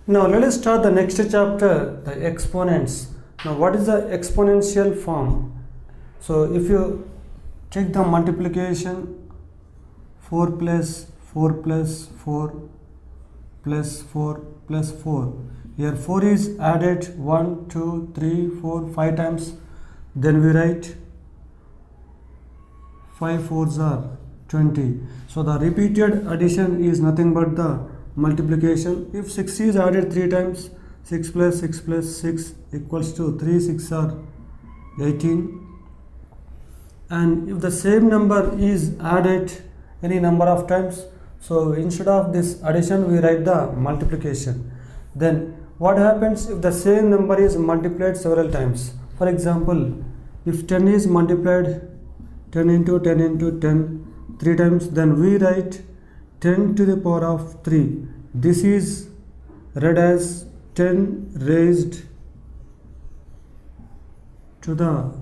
Now let us start the next chapter, the exponents. Now what is the exponential form? So if you take the multiplication 4 plus 4 plus 4 plus 4 plus 4. Here 4 is added 1, 2, 3, 4, 5 times. Then we write 5 4s are 20. So the repeated addition is nothing but the multiplication. If 6 is added 3 times, 6 plus 6 plus 6 equals to 3 6 are 18. And if the same number is added any number of times, so instead of this addition we write the multiplication. Then what happens if the same number is multiplied several times? For example, if 10 is multiplied 10 into 10 into 10 3 times, then we write 10 to the power of 3. This is read as 10 raised to the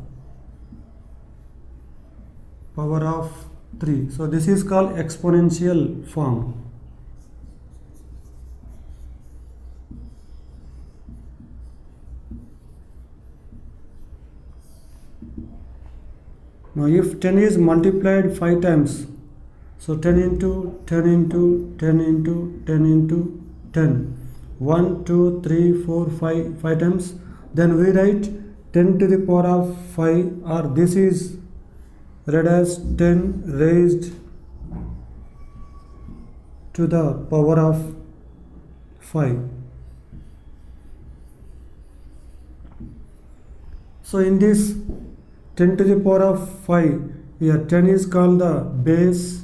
power of 3. So this is called exponential form. Now if 10 is multiplied 5 times, so 10 into 10 into 10 into 10 into 10, 1, 2, 3, 4, 5 times, then we write 10 to the power of 5, or this is read as 10 raised to the power of 5. So in this 10 to the power of 5, here 10 is called the base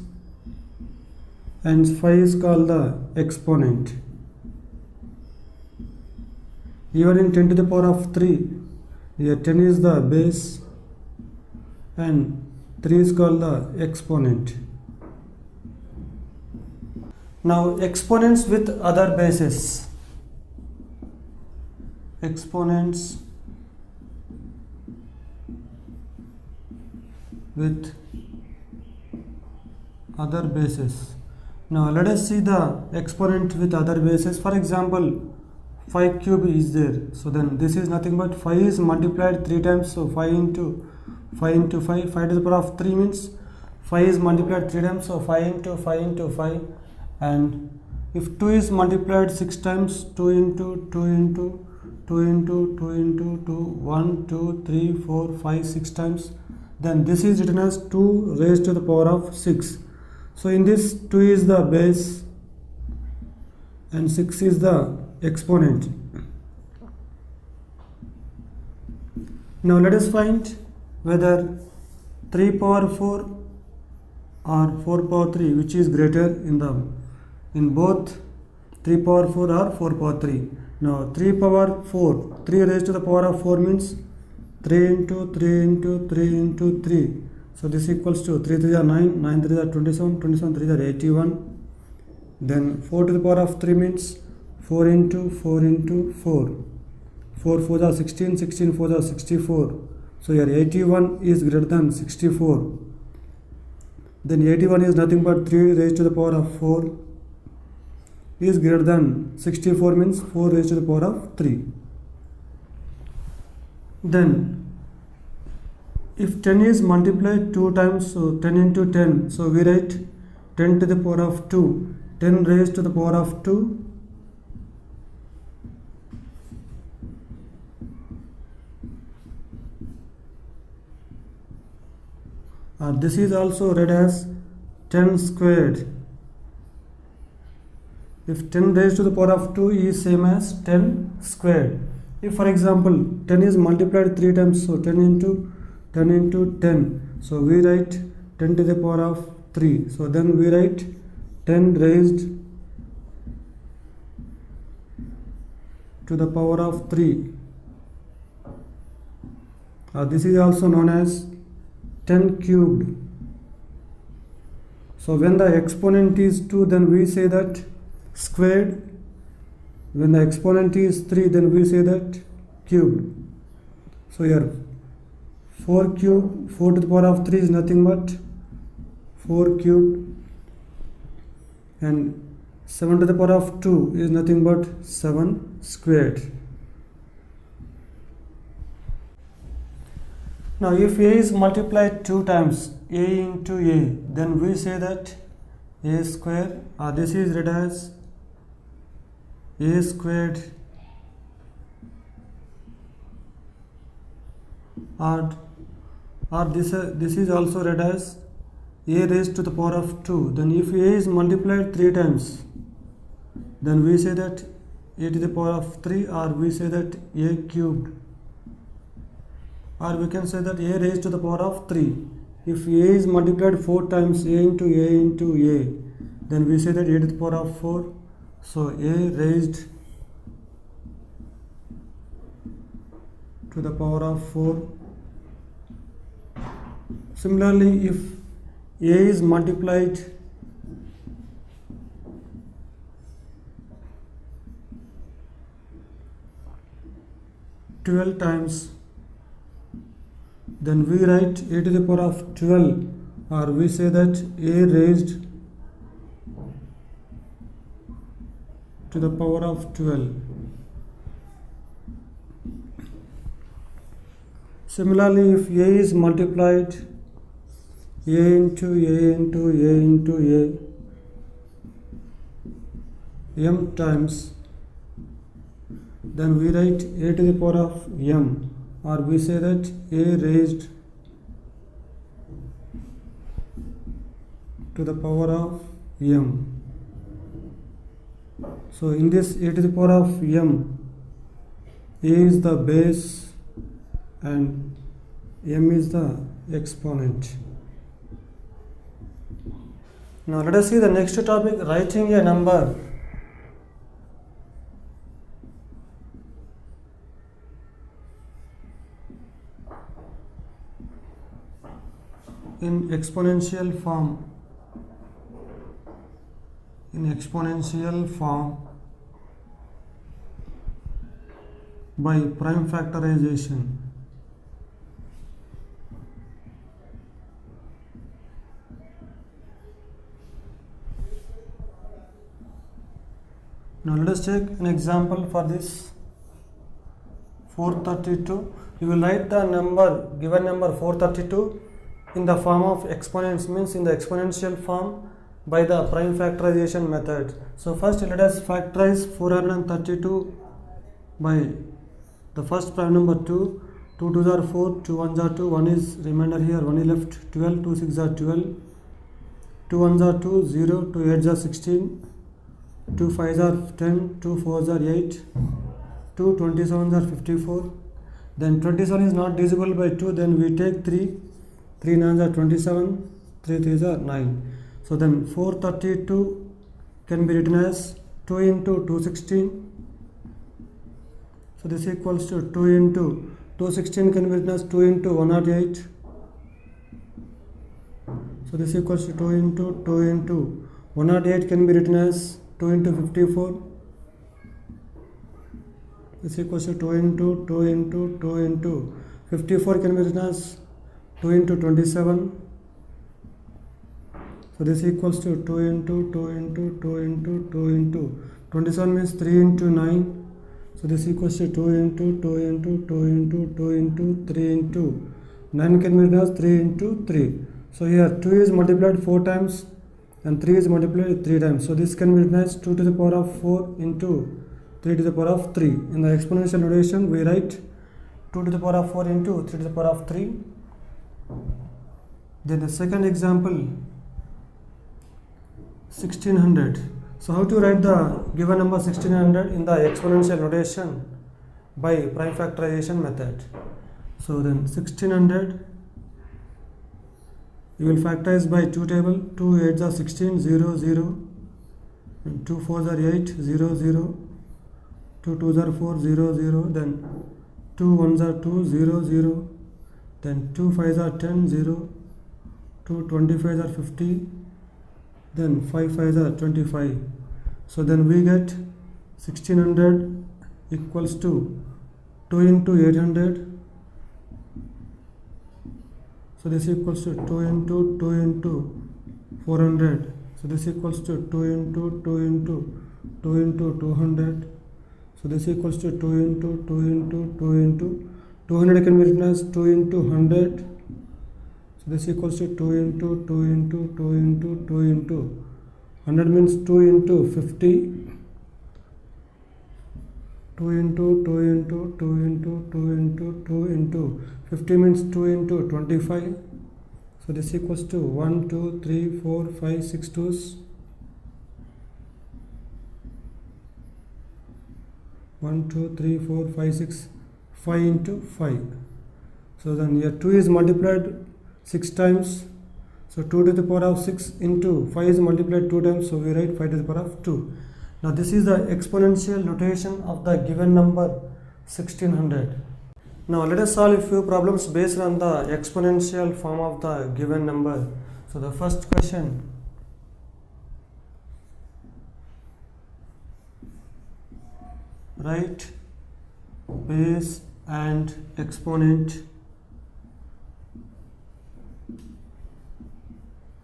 and 5 is called the exponent. Even in 10 to the power of 3, here 10 is the base and 3 is called the exponent. Now exponents with other bases. Exponents with other bases. Now let us see the exponent with other bases. For example, 5 cube is there. So then this is nothing but 5 is multiplied 3 times. So 5 into 5 into 5. 5 to the power of 3 means 5 is multiplied 3 times. So 5 into 5 into 5. And if 2 is multiplied 6 times, 2 into 2 into 2 into 2 into 2, 1, 2, 3, 4, 5, 6 times, then this is written as 2 raised to the power of 6. So in this 2 is the base and 6 is the exponent. Now let us find whether 3 power 4 or 4 power 3 which is greater in both 3 power 4 or 4 power 3. Now 3 power 4, 3 raised to the power of 4 means 3 into 3 into 3 into 3. So this equals to 3 3 are 9, 9 3 are 27, 27 3 are 81. Then 4 to the power of 3 means 4 into 4 into 4. 4 4 are 16, 16 4 are 64. So here 81 is greater than 64. Then 81 is nothing but 3 raised to the power of 4 is greater than 64 means 4 raised to the power of 3. Then if 10 is multiplied 2 times, so 10 into 10, so we write 10 to the power of 2, 10 raised to the power of 2 this is also read as 10 squared. If 10 raised to the power of 2 is same as 10 squared. If for example 10 is multiplied 3 times, so 10 into 10 into 10, so we write 10 to the power of 3. So then we write 10 raised to the power of 3. This is also known as 10 cubed. So when the exponent is 2, then we say that squared. When the exponent is 3, then we say that cubed. So here 4 cubed, 4 to the power of 3 is nothing but 4 cubed, and 7 to the power of 2 is nothing but 7 squared. Now if a is multiplied 2 times, a into a, then we say that a square, or this is read as a squared, or this is also read as a raised to the power of 2. Then if a is multiplied 3 times, then we say that a to the power of 3, or we say that a cubed, or we can say that a raised to the power of 3. If a is multiplied 4 times, a into a, then we say that a to the power of 4. So a raised to the power of 4. Similarly, if a is multiplied 12 times, then we write a to the power of 12, or we say that a raised to the power of 12. Similarly, if a is multiplied a into a m times, then we write a to the power of m, or we say that a raised to the power of m. So in this a to the power of m, a is the base and m is the exponent. Now let us see the next topic, writing a number. In exponential form by prime factorization. Now let us take an example for this. 432. You will write the given number 432 in the form of exponents, means in the exponential form by the prime factorization method. So first let us factorize 432 by the first prime number 2. 2 2s are 4, 2 1s are 2, 1 is remainder here, 1 is left, 12, 2 6s are 12, 2 1s are 2, 0, 2 8s are 16, 2 5s are 10, 2 4s are 8, 2 27s are 54. Then 27 is not divisible by 2, then we take 3, 3 9s are 27, 3 3s are 9. So then 432 can be written as 2 into 216. So this equals to 2 into 216 can be written as 2 into 108. So this equals to 2 into 108 can be written as 2 into 54. This equals to 2 into 54 can be written as 2 into 27. So this equals to 2 into 27 means 3 into 9. So this equals to 2 into 3 into 9 can be written as 3 into 3. So here 2 is multiplied 4 times and 3 is multiplied 3 times. So this can be written as 2 to the power of 4 into 3 to the power of 3. In the exponential notation we write 2 to the power of 4 into 3 to the power of 3. Then the second example, 1600. So how to write the given number 1600 in the exponential notation by prime factorization method? So then 1600 you will factorize by 2 table. 2 8s are 16, 0 0, and 2 4s are 8, 0 0, 2 2s are 4, 0 0, then 2 1s are 2, 0 0, then 2 5s are 10, 0, 2 25s are 50, then 5 5s are 25. So then we get 1600 equals to 2 into 800. So this equals to 2 into 400. So this equals to 2 into 2 into 2 into 200. So this equals to 2 into 2 into 2 into 200 can be written as 2 into 100. So this equals to 2 into 2 into 2 into 2 into 100 means 2 into 50. 2 into 2 into 2 into 2 into 2 into 50 means 2 into 25. So this equals to 1, 2, 3, 4, 5, 6 twos. 1, 2, 3, 4, 5, 6, 5 into 5. So then here 2 is multiplied 6 times. So 2 to the power of 6 into 5 is multiplied 2 times. So we write 5 to the power of 2. Now this is the exponential notation of the given number 1600. Now let us solve a few problems based on the exponential form of the given number. So the first question. Write base and exponent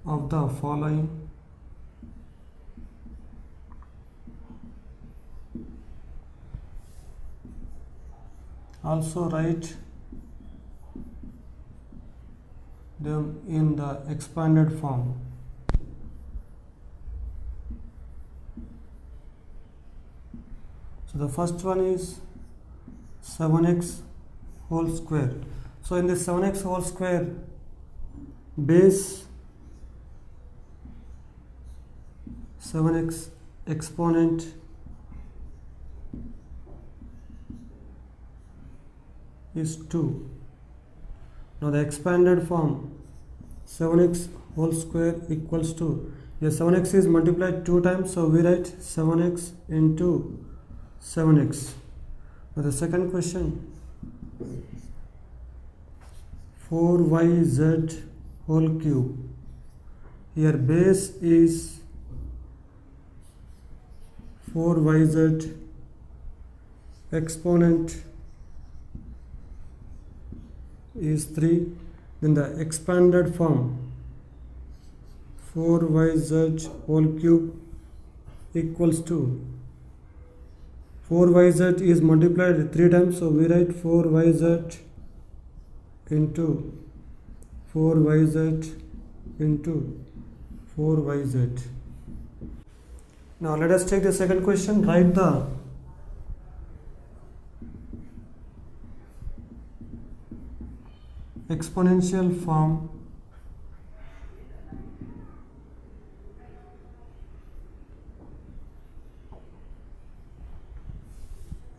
of the following. Also write them in the expanded form. So the first one is 7x whole square. So in this 7x whole square, base 7x, exponent is 2. Now the expanded form, 7x whole square equals to, here 7x is multiplied 2 times, so we write 7x into 7x. Now the second question, 4yz whole cube. Here base is 4yz, exponent is 3. Then the expanded form, 4yz whole cube equals to, 4yz is multiplied 3 times, so we write 4yz into 4yz into 4yz. Now let us take the second question. Write the exponential form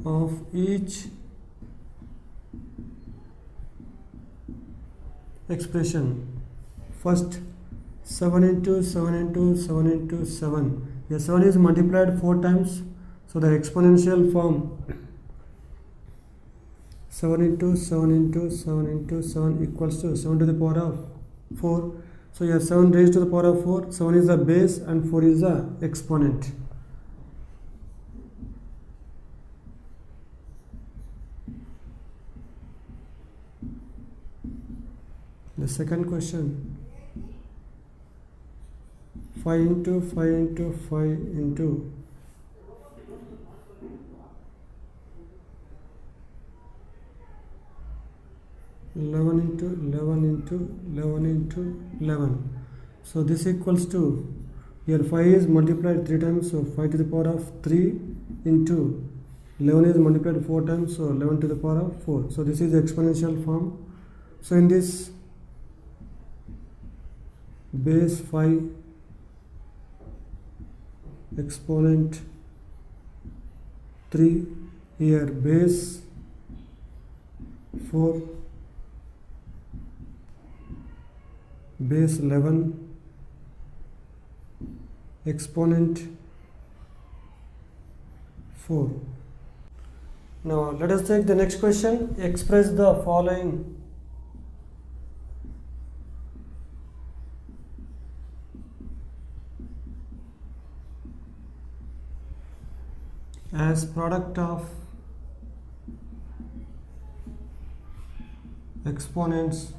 of each expression. First, 7 into 7 into 7 into 7. Here 7 is multiplied 4 times, so the exponential form 7 into 7 into 7 into 7 equals to 7 to the power of 4. So here 7 raised to the power of 4, 7 is the base and 4 is the exponent. The second question, 5 into 5 into 5 into 11 into 11 into 11 into 11. So this equals to, here 5 is multiplied 3 times, so 5 to the power of 3 into 11 is multiplied 4 times, so 11 to the power of 4. So this is the exponential form. So in this, base 5, exponent 3, here base 4, base 11, exponent 4. Now let us take the next question. Express the following as product of exponents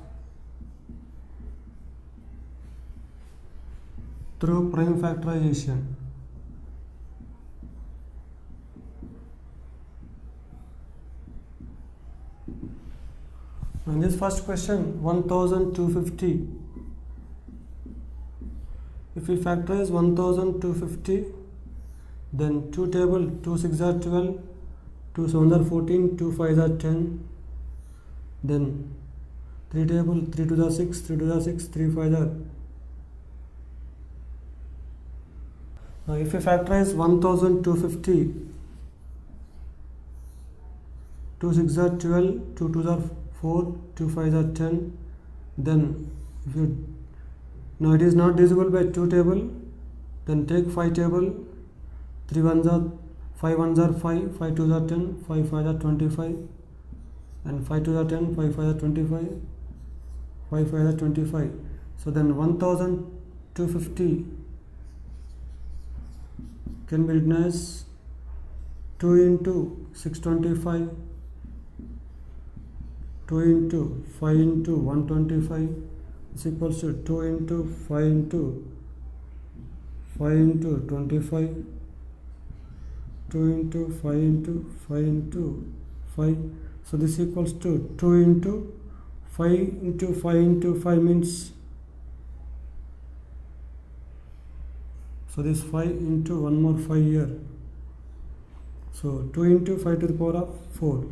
through prime factorization. In this first question, 1250. If we factorize 1250, then 2 table, 2 6 are 12, 2 7 are 14, 2 5 are 10, then 3 table, 3 2 are 6, 3 2 are 6, 3 5 are. Now if we factorize 1250, 2 6 are 12, 2 2 are 4, 2 5 are 10, then if you, now it is not divisible by 2 table, then take 5 table, 3 1s are 5 1s are 5, 5 2s are 10, 5 5s are 25, and 5 2s are 10, 5 5s are 25, 5 5s are 25. So then 1250 can be written as 2 into 625, 2 into 5 into 125 is equals to 2 into 5 into 5 into 25, 2 into 5 into 5 into 5. So this equals to 2 into 5 into 5 into 5 means, so this 5 into one more 5 here, so 2 into 5 to the power of 4.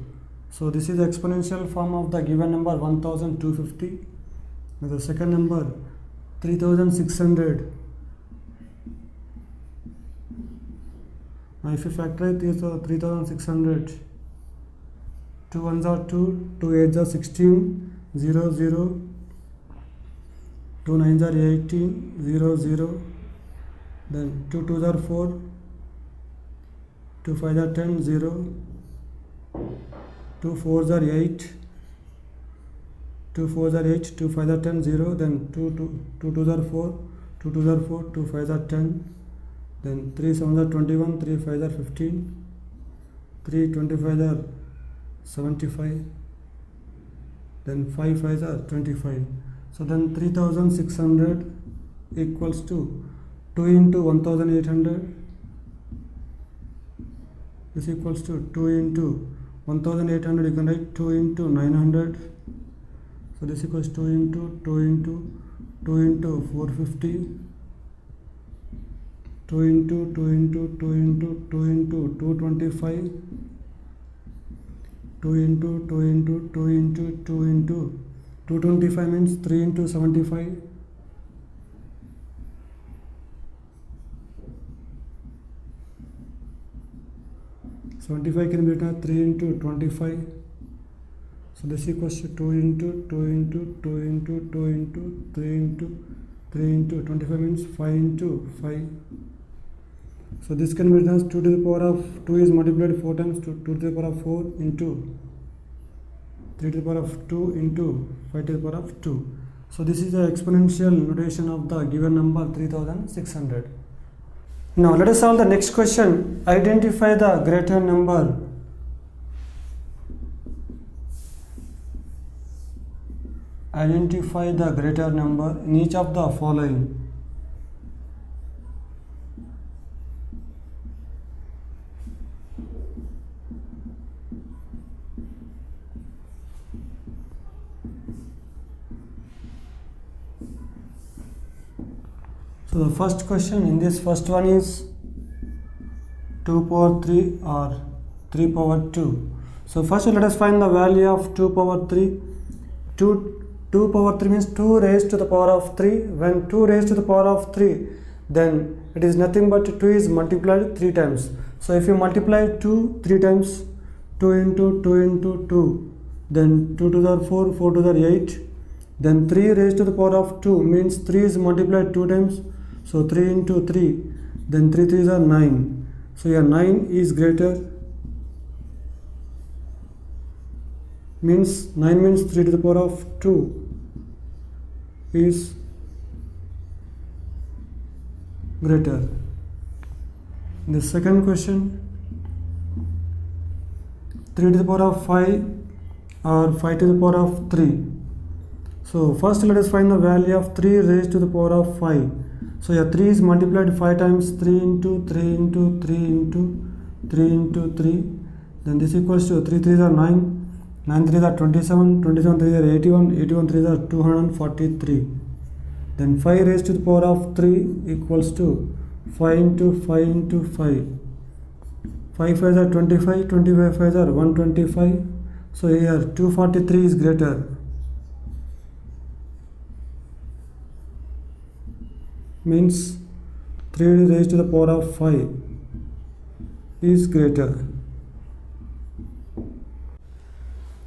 So this is the exponential form of the given number 1250. The second number 3600. Now if you factorize this 3600, 2 1s are 2, 2 8s are 16, 0 0, 2 9s are 18, 0 0, then 2 2s are 4, 2 5s are 10, 0, 2 4s are 8, 2 4s are 8, 2 5s are 10, 0, then 2 2s are 4, 2 2s are 4, 2 5s are 10, then 3 7s are 21, 3 5s are 15, 3 25s are 75, then 5 5s are 25. So then 3600 equals to 2 into 1800 is equals to 2 into 1800. You can write 2 into 900. So this equals 2 into 450, 2 into 225, 2 into 225 means 3 into 75. Can be written as 3 into 25. So this equals to 2 into 3 into 25 means 5 into 5. So this can be written as 2 to the power of 2 is multiplied 4 times, 2 to the power of 4 into 3 to the power of 2 into 5 to the power of 2. So this is the exponential notation of the given number 3600. Now let us solve the next question. Identify the greater number. Identify the greater number in each of the following. So the first question in this first one is 2 power 3 or 3 power 2. So first let us find the value of 2 power 3. 2 power 3 means 2 raised to the power of 3. When 2 raised to the power of 3, then it is nothing but 2 is multiplied 3 times. So if you multiply 2 3 times, 2 into 2, then 2 to the 4, 4 to the 8, then 3 raised to the power of 2 means 3 is multiplied 2 times. So 3 into 3, then 3 3s are 9. So here 9 is greater, means 9 means 3 to the power of 2 is greater. The second question, 3 to the power of 5 or 5 to the power of 3. So first let us find the value of 3 raised to the power of 5. So here 3 is multiplied 5 times, 3 into 3 into 3 into 3 into 3. Then this equals to 3 3s are 9, 9 3s are 27, 27 3s are 81, 81 3s are 243. Then 5 raised to the power of 3 equals to 5 into 5 into 5. 5 5s are 25, 25 5s are 125. So here 243 is greater. Means 3 raised to the power of 5 is greater.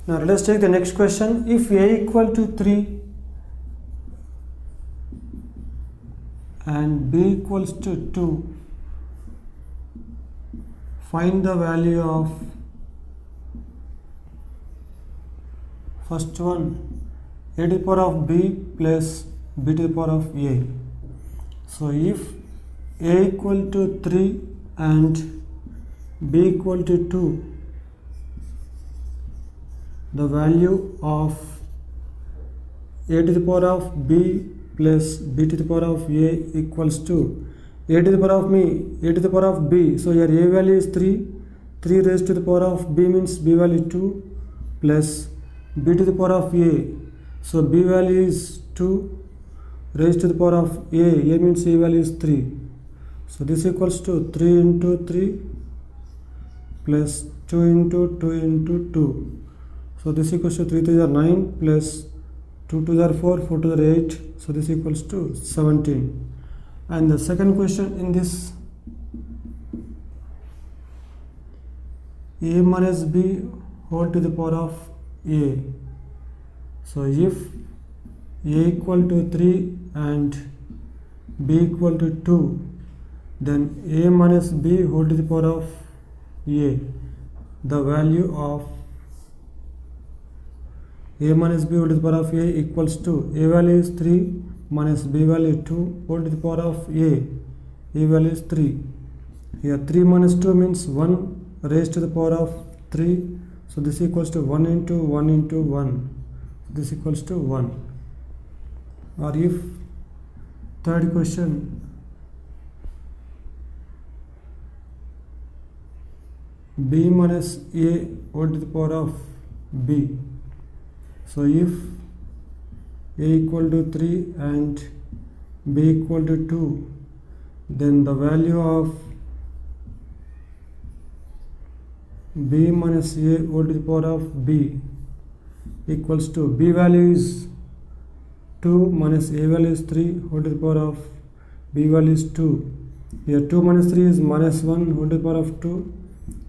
Now let's take the next question. If a equal to 3 and b equals to 2, find the value of first one, a to the power of b plus b to the power of a. So if a equal to 3 and b equal to 2, the value of a to the power of b plus b to the power of a equals to a to the power of a to the power of b. So here a value is 3, 3 raised to the power of b means b value 2 plus b to the power of a. So b value is 2 raised to the power of a means a value is 3. So this equals to 3 into 3 plus 2 into 2 into 2. So this equals to 3 3s are 9 plus 2 2s are 4, 4 2s are 8. So this equals to 17. And the second question in this, a minus b whole to the power of a. So if a equal to 3 and b equal to 2, then a minus b whole to the power of a, the value of a minus b whole to the power of a equals to a value is 3 minus b value 2 whole to the power of a value is 3. Here 3 minus 2 means 1 raised to the power of 3. So this equals to 1 into 1 into 1. This equals to 1. Or if third question, b minus a whole to the power of b. So if a equal to 3 and b equal to 2, then the value of b minus a whole to the power of b equals to b value is 2 minus a value is 3 whole to the power of b value is 2. Here 2 minus 3 is minus 1 whole to the power of 2.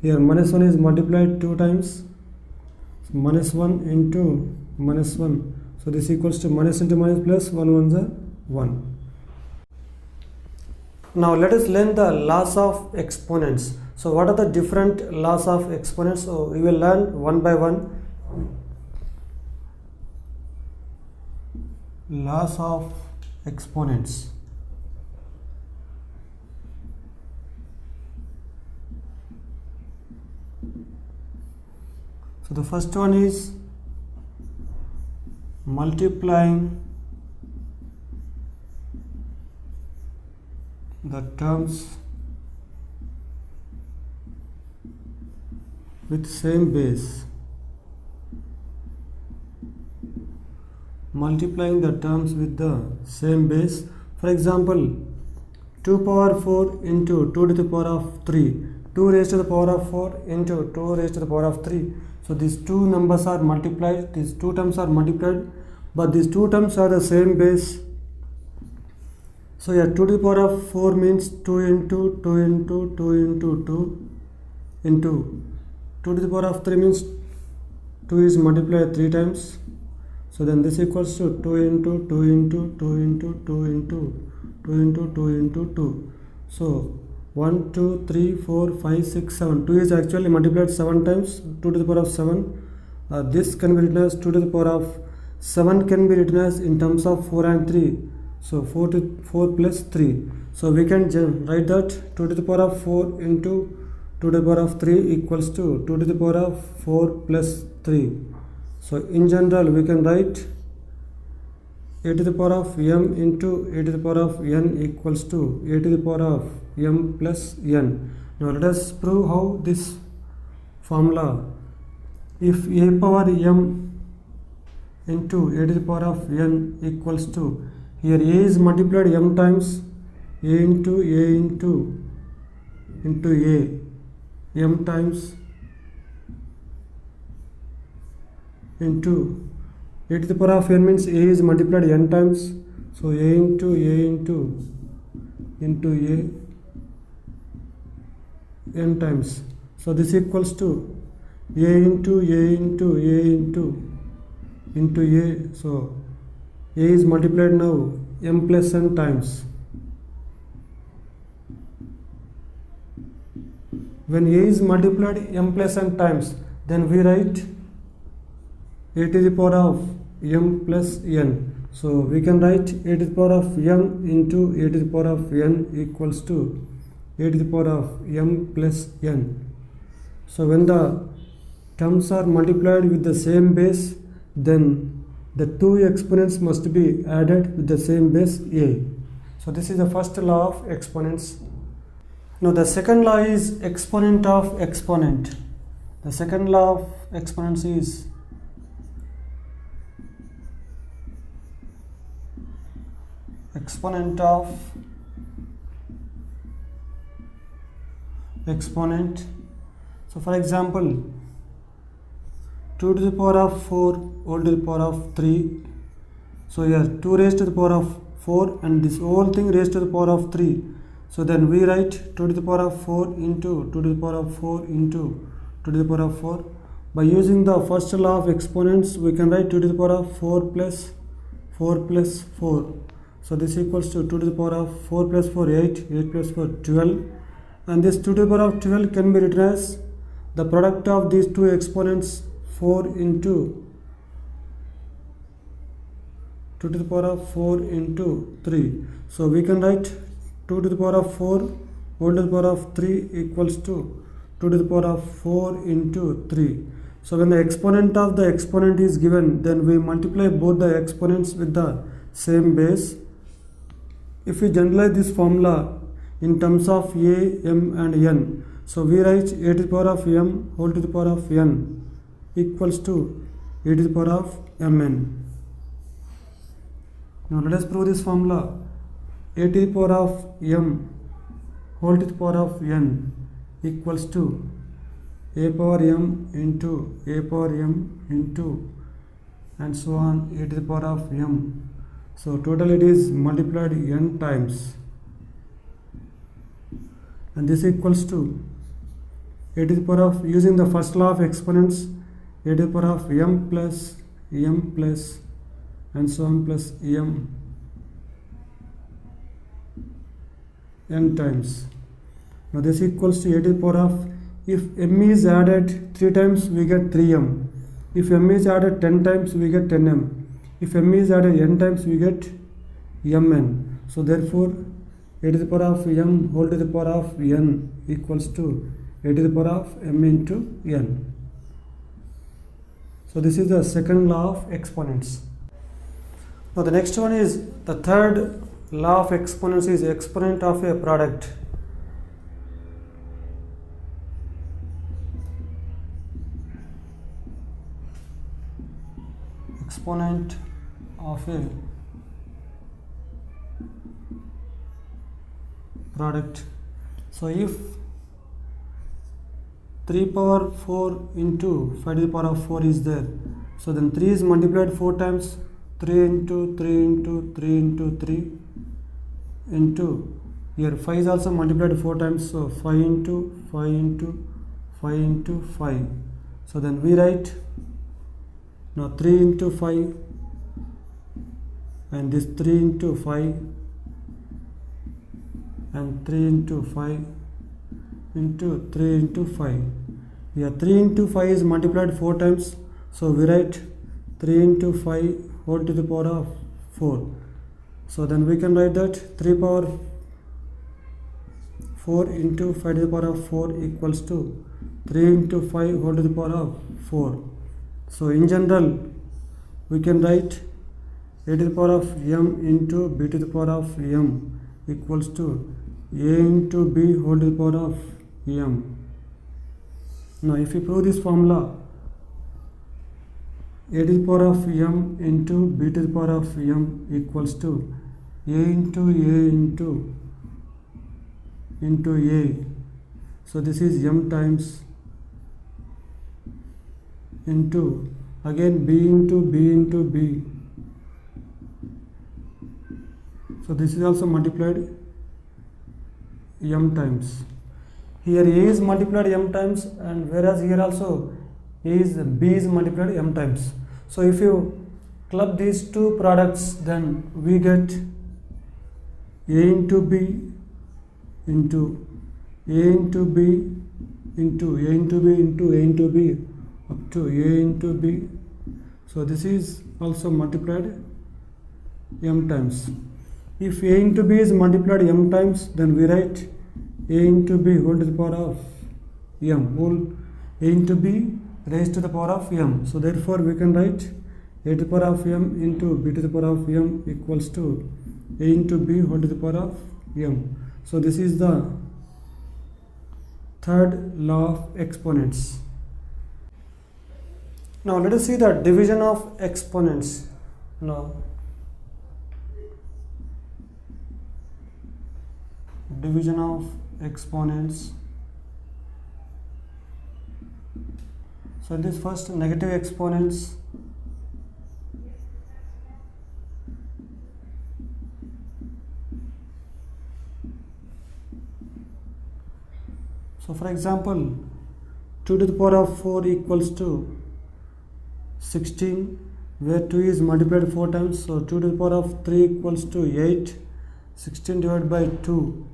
Here minus 1 is multiplied 2 times. So minus 1 into minus 1. So this equals to minus into minus plus 1 1s are 1. Now let us learn the laws of exponents. So what are the different laws of exponents? So we will learn one by one. Laws of exponents. So the first one is multiplying the terms with same base. Multiplying the terms with the same base. For example, 2 power 4 into 2 to the power of 3. 2 raised to the power of 4 into 2 raised to the power of 3. So these two numbers are multiplied, these two terms are multiplied, but these two terms are the same base. So here 2 to the power of 4 means 2 into 2 into 2 into 2 into 2 to the power of 3 means 2 is multiplied 3 times. So then this equals to 2 into 2 into 2 into 2 into 2 into 2 into 2. So 1, 2, 3, 4, 5, 6, 7. 2 is actually multiplied 7 times, 2 to the power of 7. This can be written as 2 to the power of 7 can be written as in terms of 4 and 3. So 4 plus 3. So we can write that 2 to the power of 4 into 2 to the power of 3 equals to 2 to the power of 4 plus 3. So in general we can write a to the power of m into a to the power of n equals to a to the power of m plus n. Now let us prove how this formula. If a power m into a to the power of n equals to, here a is multiplied m times, a into a m times into a to the power of n means a is multiplied n times, so a into a n times, so this equals to a into a, so a is multiplied now m plus n times. When a is multiplied m plus n times, then we write a to the power of m plus n. So we can write a to the power of m into a to the power of n equals to a to the power of m plus n. So when the terms are multiplied with the same base, then the two exponents must be added with the same base a. So this is the first law of exponents. Now the second law is exponent of exponent. The second law of exponents is exponent of exponent. So for example, 2 to the power of 4 whole to the power of 3. So here 2 raised to the power of 4 and this whole thing raised to the power of 3. So then we write 2 to the power of 4 into 2 to the power of 4 into 2 to the power of 4. By using the first law of exponents, we can write 2 to the power of 4 plus 4 plus 4. So this equals to 2 to the power of 4 plus 4, 8, 8 plus 4, 12. And this 2 to the power of 12 can be written as the product of these two exponents, 4 into 2 to the power of 4 into 3. So we can write 2 to the power of 4 whole to the power of 3 equals to 2 to the power of 4 into 3. So when the exponent of the exponent is given, then we multiply both the exponents with the same base. If we generalize this formula in terms of a, m and n, so we write a to the power of m whole to the power of n equals to a to the power of mn. Now let us prove this formula. A to the power of m whole to the power of n equals to a power m into a power m into and so on a to the power of m. So total it is multiplied n times, and this equals to a to the power of, using the first law of exponents, a to the power of m plus and so on plus m n times. Now this equals to a to the power of, if m is added 3 times we get 3m, if m is added 10 times we get 10m, if m is added n times we get mn. So therefore a to the power of m whole to the power of n equals to a to the power of m into n. So this is the second law of exponents. Now the next one is, the third law of exponents is exponent of a product. Exponent of a product. So if 3 power 4 into 5 to the power of 4 is there, so then 3 is multiplied 4 times, 3 into 3 into 3 into 3 into, here 5 is also multiplied 4 times, so 5 into 5 into 5 into 5. So then we write now 3 into 5 and this 3 into 5 and 3 into 5 into 3 into 5. Here 3 into 5 is multiplied 4 times, so we write 3 into 5 whole to the power of 4. So then we can write that 3 power 4 into 5 to the power of 4 equals to 3 into 5 whole to the power of 4. So in general we can write a to the power of m into b to the power of m equals to a into b whole to the power of m. Now if you prove this formula, a to the power of m into b to the power of m equals to a into a. So this is m times into again b into b. So this is also multiplied m times. Here a is multiplied m times, and whereas here also b is multiplied m times. So if you club these two products, then we get a into b into a into b into a into b into a into b up to a into b. So this is also multiplied m times. If a into b is multiplied m times, then we write a into b whole to the power of m, whole a into b raised to the power of m. So therefore we can write a to the power of m into b to the power of m equals to a into b whole to the power of m. So this is the third law of exponents. Now let us see the division of exponents. Now division of exponents. So this first negative exponents. So for example, 2 to the power of 4 equals to 16, where 2 is multiplied 4 times. So 2 to the power of 3 equals to 8. 16 divided by 2.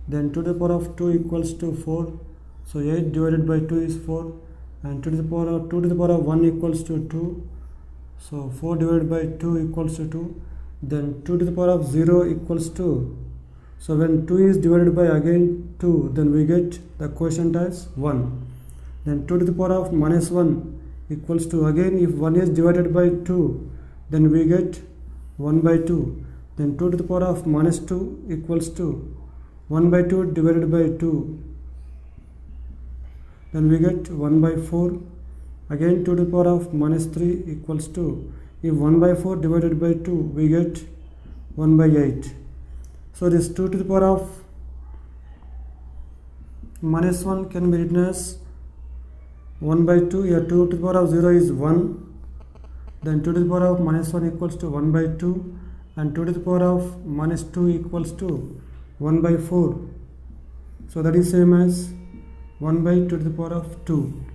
Then 2 to the power of 2 equals to 4. So 8 divided by 2 is 4. And 2 to the power of 1 equals to 2. So 4 divided by 2 equals to 2. Then 2 to the power of 0 equals to. So when 2 is divided by again 2, then we get the quotient as 1. Then 2 to the power of minus 1 equals to, again if 1 is divided by 2, then we get 1 by 2. Then 2 to the power of minus 2 equals to 1 by 2 divided by 2. Then we get 1 by 4. Again 2 to the power of minus 3 equals to, if 1 by 4 divided by 2, we get 1 by 8. So this 2 to the power of minus 1 can be written as 1 by 2. Here 2 to the power of 0 is 1. Then 2 to the power of minus 1 equals to 1 by 2. And 2 to the power of minus 2 equals to 1 by 4. So that is same as 1 by 2 to the power of 2.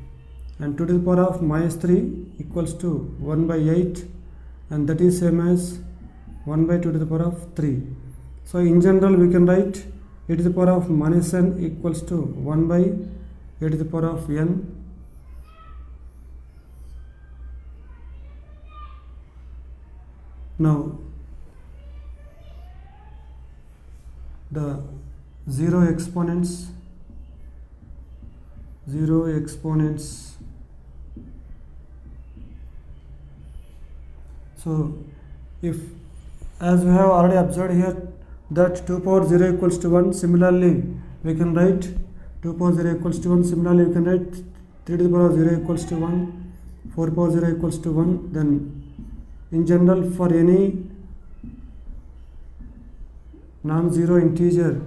And 2 to the power of minus 3 equals to 1 by 8. And that is same as 1 by 2 to the power of 3. So in general we can write a to the power of minus n equals to 1 by a to the power of n. Now the zero exponents. So if, as we have already observed here, that 2 power 0 equals to 1, similarly we can write 2 power 0 equals to 1, similarly we can write 3 to the power of 0 equals to 1, 4 power 0 equals to 1. Then in general, for any non-zero integer,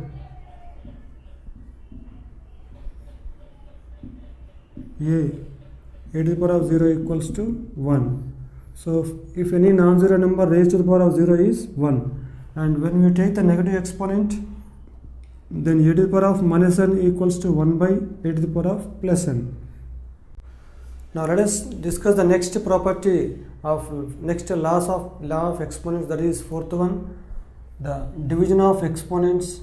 a to the power of 0 equals to 1. So if any non-zero number raised to the power of 0 is 1, and when we take the negative exponent, then a to the power of minus n equals to 1 by a to the power of plus n. Now let us discuss the next property of next law of exponents, that is fourth one, the division of exponents.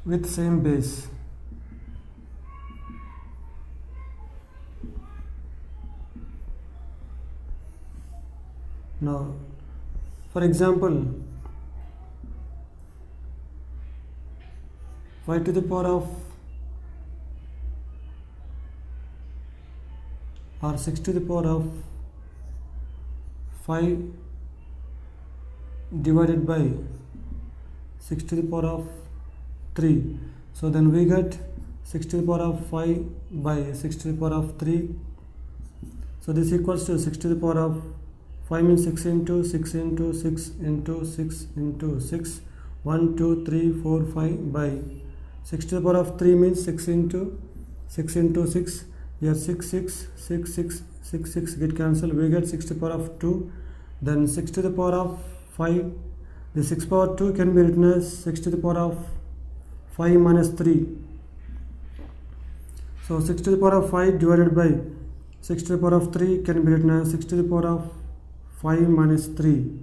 With same base. Now for example, 5 to the power of or 6 to the power of 5 divided by 6 to the power of 3. So then we get 6 to the power of 5 by 6 to the power of 3. So this equals to 6 to the power of 5 means 6 into 6 into 6 into 6 into 6. 1, 2, 3, 4, 5 by 6 to the power of 3 means 6 into 6 into 6. Here 6, 6, 6, 6, 6, 6 get cancelled. We get 6 to the power of 2. Then 6 to the power of 5. The 6 power 2 can be written as 6 to the power of 5 minus 3. So 6 to the power of 5 divided by 6 to the power of 3 can be written as 6 to the power of 5 minus 3.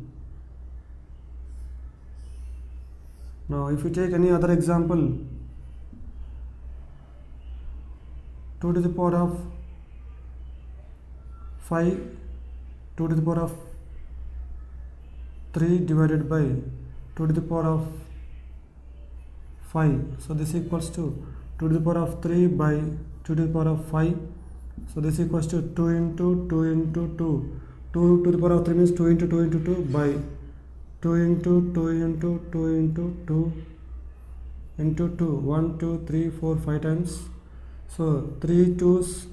Now if you take any other example, 2 to the power of 5, 2 to the power of 3 divided by 2 to the power of 5. So this equals to 2 to the power of 3 by 2 to the power of 5. So this equals to 2 into 2 into 2. 2 to the power of 3 means 2 into 2 into 2 by 2 into 2 into 2 into 2 into 2. 1, 2, 3, 4, 5 times. So 3 twos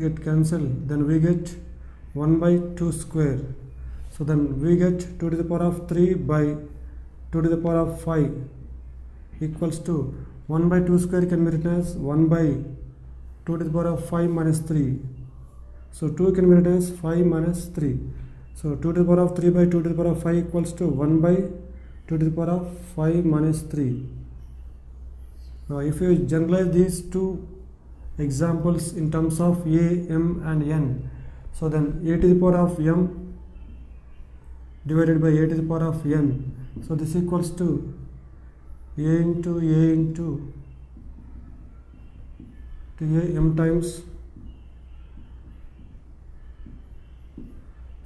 get cancelled. Then we get 1 by 2 square. So then we get 2 to the power of 3 by 2 to the power of 5 equals to 1 by 2 square can be written as 1 by 2 to the power of 5 minus 3. So 2 can be written as 5 minus 3. So 2 to the power of 3 by 2 to the power of 5 equals to 1 by 2 to the power of 5 minus 3. Now if you generalize these two examples in terms of a, m and n, so then a to the power of m divided by a to the power of n. So this equals to a into to a m times.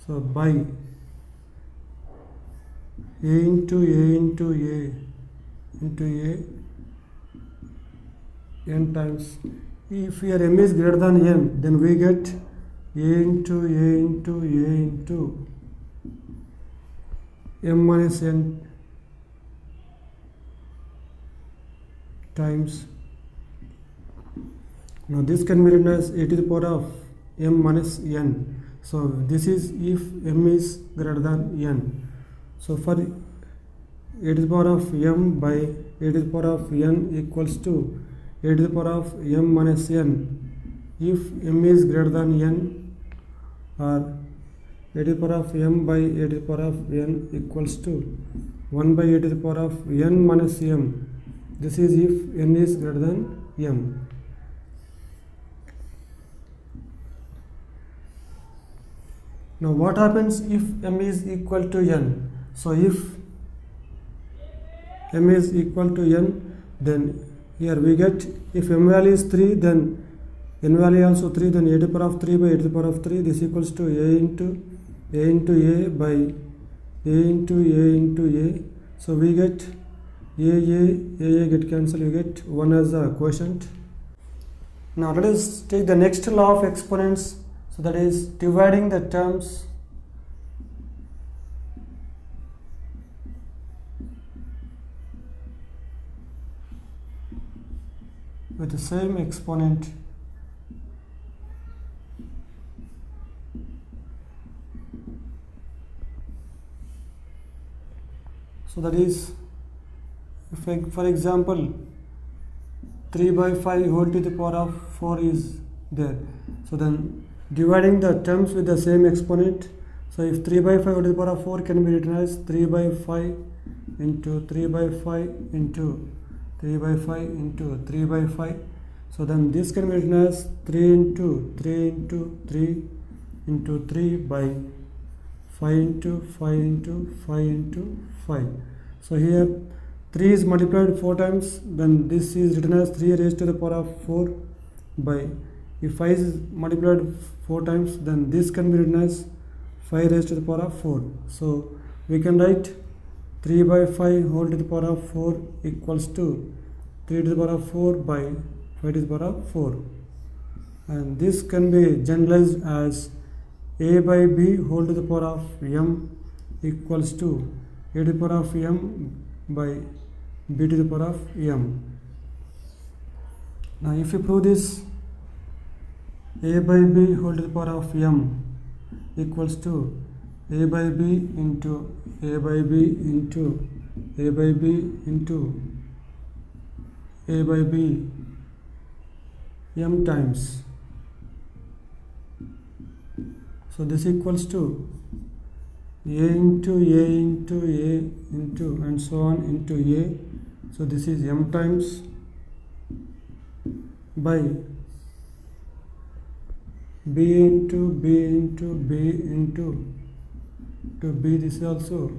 So by a into n times. If here m is greater than n, then we get a into m minus n times. Now this can be written as a to the power of m minus n. So this is if m is greater than n. So for a to the power of m by a to the power of n equals to a to the power of m minus n if m is greater than n, or a to the power of m by a to the power of n equals to 1 by a to the power of n minus m. This is if n is greater than m. Now what happens if m is equal to n? So if m is equal to n, then here we get if m value is 3, then n value also 3, then a to the power of 3 by a to the power of 3, this equals to a into a by a into a. So we get a get cancelled, we get 1 as a quotient. Now let us take the next law of exponents. So that is dividing the terms with the same exponent so that is, if for example 3 by 5 whole to the power of 4 is there, so then dividing the terms with the same exponent. So if 3 by 5 whole to the power of 4 can be written as 3 by 5 into 3 by 5 into 3 by 5 into 3 by 5. So then this can be written as 3 into 3 into 3 into 3 by 5 into 5 into 5 into 5. So here 3 is multiplied 4 times, then this is written as 3 raised to the power of 4 by, if 5 is multiplied 4 times, then this can be written as 5 raised to the power of 4. So we can write 3 by 5 whole to the power of 4 equals to 3 to the power of 4 by 5 to the power of 4, and this can be generalized as a by b whole to the power of m equals to a to the power of m by b to the power of m. Now if you prove this, a by b whole to the power of m equals to a by b into a by b into a by b into a by b m times. So this equals to a into a into a into and so on into a. So this is m times by b into b into b into to b. This is also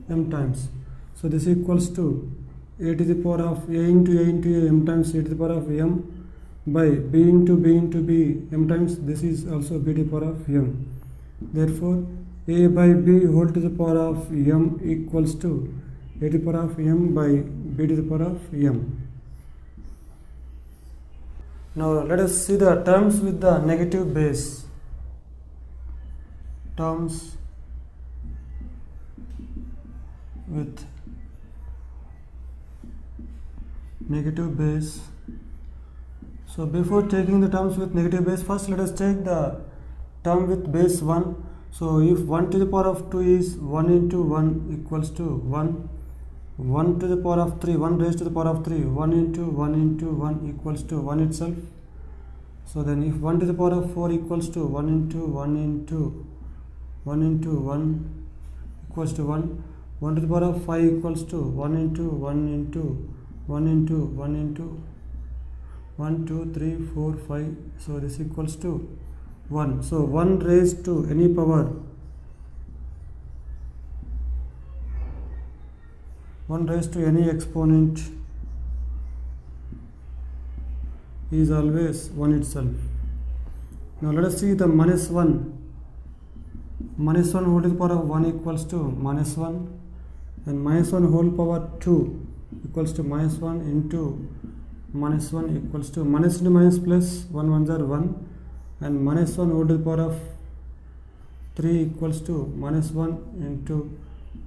m times. So this equals to a to the power of a into a into a m times a to the power of m by b into b into b m times. This is also b to the power of m. Therefore a by b whole to the power of m equals to a to the power of m by b to the power of m. Now let us see the terms with the negative base. Terms with negative base. So before taking the terms with negative base, first let us take the term with base 1. So if 1 to the power of 2 is 1 into 1 equals to 1, 1 to the power of 3, 1 raised to the power of 3, 1 into 1 equals to 1 itself. So then if 1 to the power of 4 equals to 1 into 1 into 1 into 1 equals to 1, 1 to the power of 5 equals to 1 into 1 into 1 into 1 into 1, 2, 3, 4, 5. So this equals to 1. So 1 raised to any power, 1 raised to any exponent is always 1 itself. Now let us see the minus 1. Minus 1 whole to the power of 1 equals to minus 1, and minus 1 whole power 2 equals to minus 1 into minus 1 equals to minus into minus plus 1 ones are 1, and minus 1 whole to the power of 3 equals to minus 1 into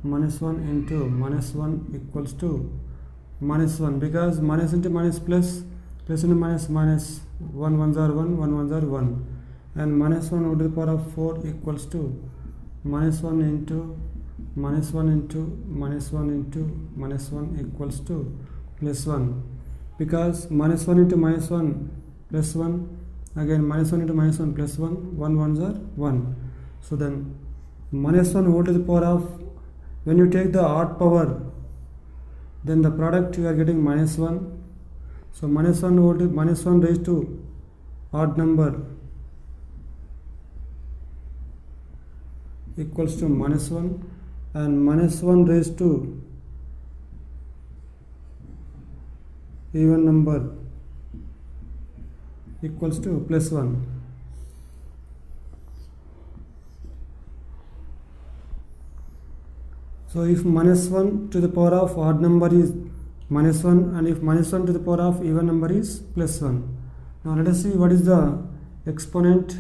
minus 1 into minus 1 equals to minus 1, because minus into minus plus, plus into minus minus, 1 ones are 1, 1 ones are 1, and minus 1 whole to the power of 4 equals to minus 1 into minus 1 into minus 1 into minus 1 equals to plus 1, because minus 1 into minus 1 plus 1, again minus 1 into minus 1 plus 1, 1 ones are 1. So then minus 1 whole to the power of, when you take the odd power, then the product you are getting minus 1. So minus 1 whole to minus 1 raised to odd number equals to minus 1, and minus 1 raised to even number equals to plus 1. So if minus 1 to the power of odd number is minus 1, and if minus 1 to the power of even number is plus 1. Now let us see what is the exponent,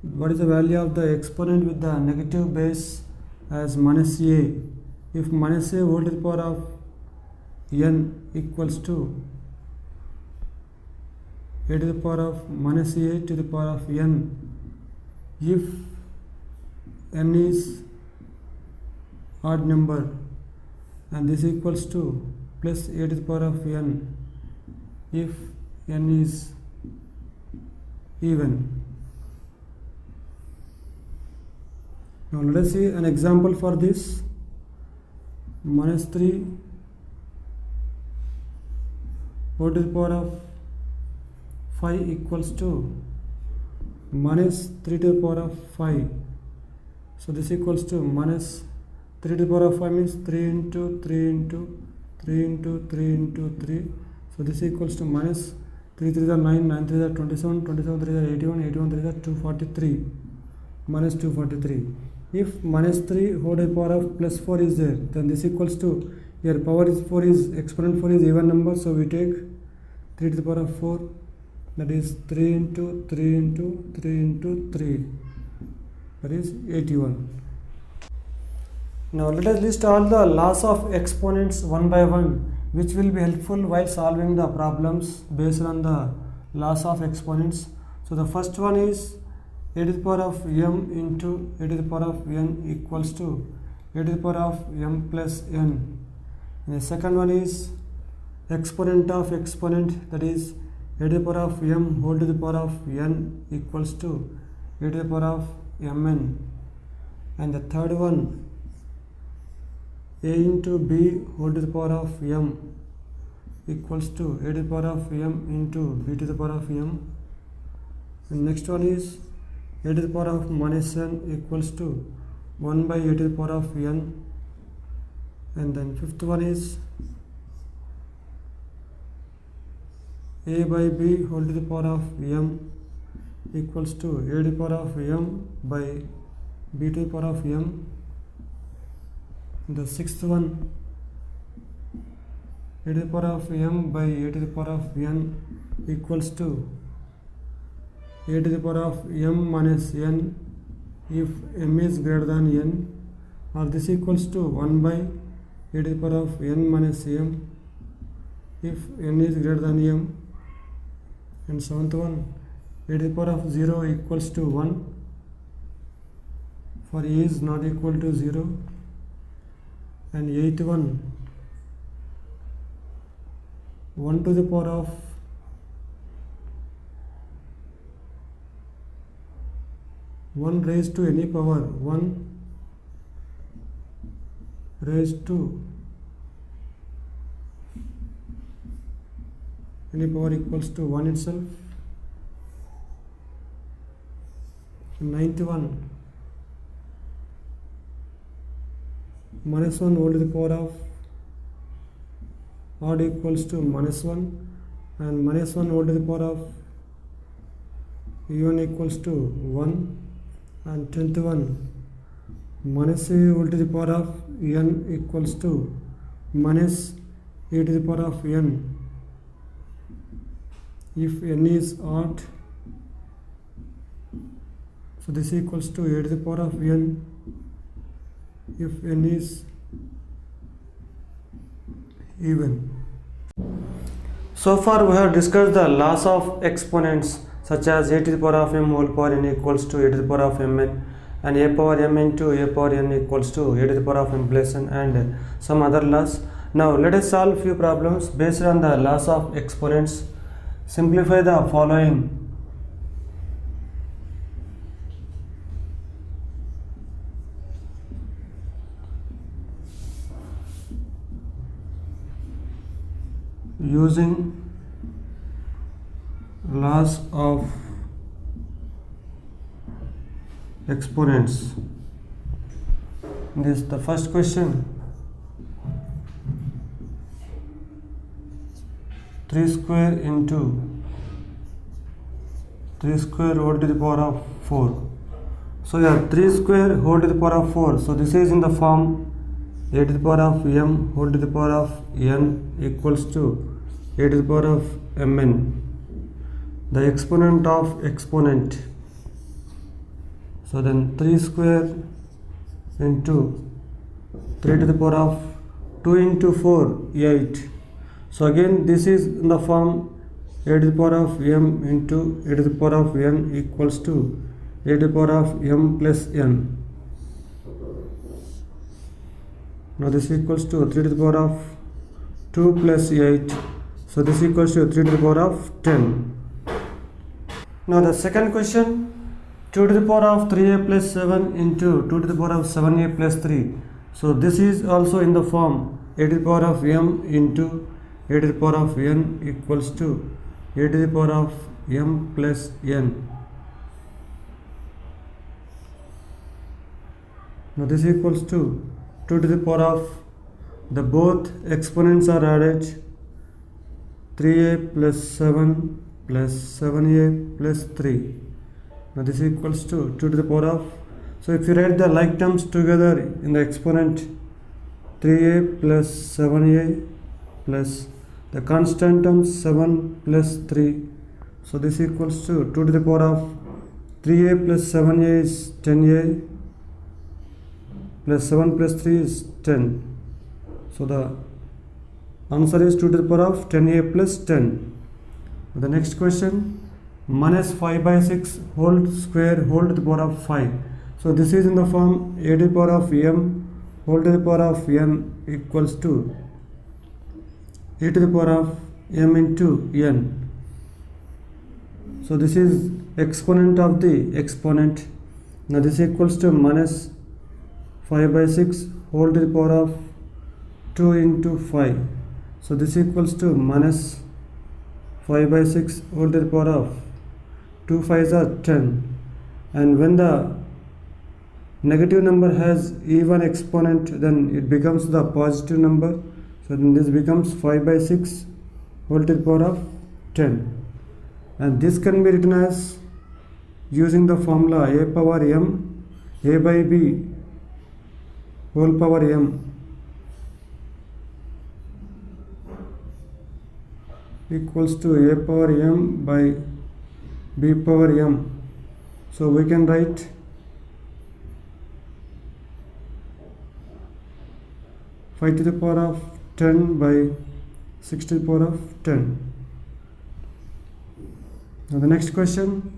what is the value of the exponent with the negative base as minus a. If minus a whole to the power of n equals to a to the power of minus a to the power of n, if n is odd number, and this equals to plus a to the power of n if n is even. Now let us see an example for this. Minus 3 whole to the power of 5 equals to minus 3 to the power of 5. So this equals to minus 3 to the power of 5 means 3 into 3 into 3 into 3 into 3. So this equals to minus 3 3 are 9, 9 3 are 27, 27 3 are 81, 81 3 are 243, minus 243. If minus 3 whole to the power of plus 4 is there, then this equals to, here power is 4 is, exponent 4 is even number, so we take 3 to the power of 4, that is 3 into 3 into 3 into 3, that is 81. Now let us list all the laws of exponents one by one, which will be helpful while solving the problems based on the laws of exponents. So the first one is a to the power of m into a to the power of n equals to a to the power of m plus n. And the second one is exponent of exponent, that is a to the power of m whole to the power of n equals to a to the power of mn. And the third one, a into b whole to the power of m equals to a to the power of m into b to the power of m. And next one is a to the power of minus n equals to 1 by a to the power of n. And then fifth one is a by b whole to the power of m equals to a to the power of m by b to the power of m. The sixth one, a to the power of m by a to the power of n equals to a to the power of m minus n if m is greater than n, or this equals to 1 by a to the power of n minus m if n is greater than m. And seventh one, a to the power of 0 equals to 1 for a is not equal to 0. And eighth one, 1 to the power of 1 raised to any power, 1 raised to any power equals to 1 itself. And ninth one, minus 1 whole to the power of odd equals to minus 1, and minus 1 whole to the power of even equals to 1. And 10th one, minus a whole to the power of n equals to minus a to the power of n if n is odd. So this equals to a to the power of n if n is even. So far we have discussed the laws of exponents such as a to the power of m whole power n equals to a to the power of mn, and a power m into a power n equals to a to the power of m plus n, and some other laws. Now let us solve few problems based on the laws of exponents. Simplify the following. Using laws of exponents. This is the first question. 3 square into 3 square whole to the power of 4. So yeah, 3 square whole to the power of 4. So this is in the form a to the power of m whole to the power of n equals to a to the power of mn. The exponent of exponent. So then 3 square into 3 to the power of 2 into 4, 8. So again this is in the form a to the power of m into a to the power of n equals to a to the power of m plus n. Now this equals to 3 to the power of 2 plus 8. So this equals to 3 to the power of 10. Now the second question, 2 to the power of 3a plus 7 into 2 to the power of 7a plus 3. So this is also in the form a to the power of m into a to the power of n equals to a to the power of m plus n. Now this equals to 2 to the power of, the both exponents are added, 3a plus 7 plus 7a plus 3. Now this equals to 2 to the power of, So if you write the like terms together in the exponent, 3a plus 7a plus the constant terms 7 plus 3, so this equals to 2 to the power of 3a plus 7a is 10a plus 7 plus 3 is 10. So the answer is 2 to the power of 10a plus 10. The next question, minus 5 by 6 whole square whole to the power of 5. So this is in the form a to the power of m whole to the power of n equals to a to the power of m into n. So this is exponent of the exponent. Now this equals to minus 5 by 6 whole to the power of 2 into 5. So this equals to minus 5 by 6 whole to the power of 2 5s are 10. And when the negative number has even exponent, then it becomes the positive number. So then this becomes 5 by 6 whole to the power of 10. And this can be written as using the formula a power m, a by b whole power m equals to a power m by b power m. So we can write five to the power of 10 by 6 to the power of 10. Now the next question,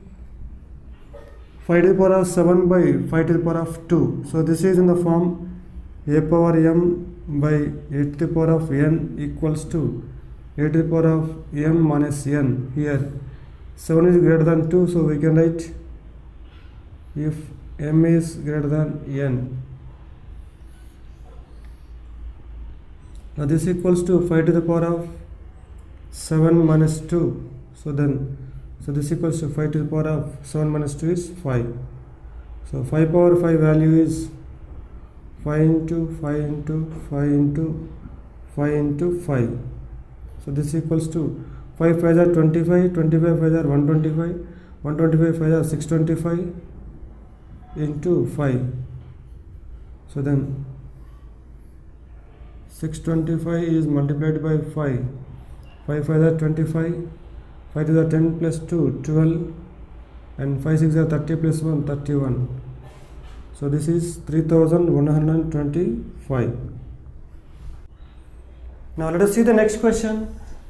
5 to the power of 7 by 5 to the power of 2. So this is in the form a power m by a to the power of n equals to a to the power of m minus n. Here 7 is greater than 2, so we can write if m is greater than n. Now this equals to 5 to the power of 7 minus 2. So this equals to 5 to the power of 7 minus 2 is 5. So 5 power 5 value is 5 into 5 into 5 into 5 into 5. So this equals to 5 5s are 25, 25 5s are 125, 125 5s are 625 into 5. So then 625 is multiplied by 5. 5 5s are 25, 5 to the 10 plus 2, 12, and 5 6 are 30 plus 1, 31. So this is 3125. Now let us see the next question.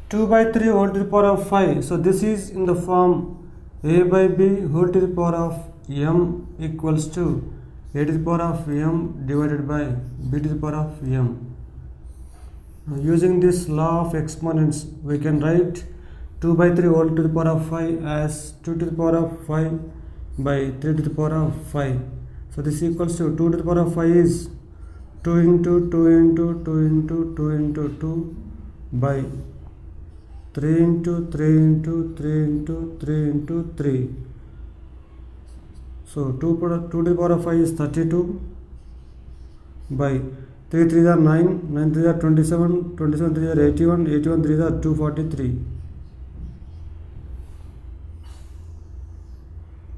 2 by 3 whole to the power of 5. So this is in the form a by b whole to the power of m equals to a to the power of m divided by b to the power of m. Now using this law of exponents, we can write 2 by 3 whole to the power of 5 as 2 to the power of 5 by 3 to the power of 5. So this equals to 2 to the power of 5 is 2 into 2 into 2 into 2 into 2 by 3 into 3 into 3 into 3 into 3. So 2 to the power of 5 is 32 by 3 3s are 9, 9 3s are 27, 27 3s are 81, 81 3s are 243.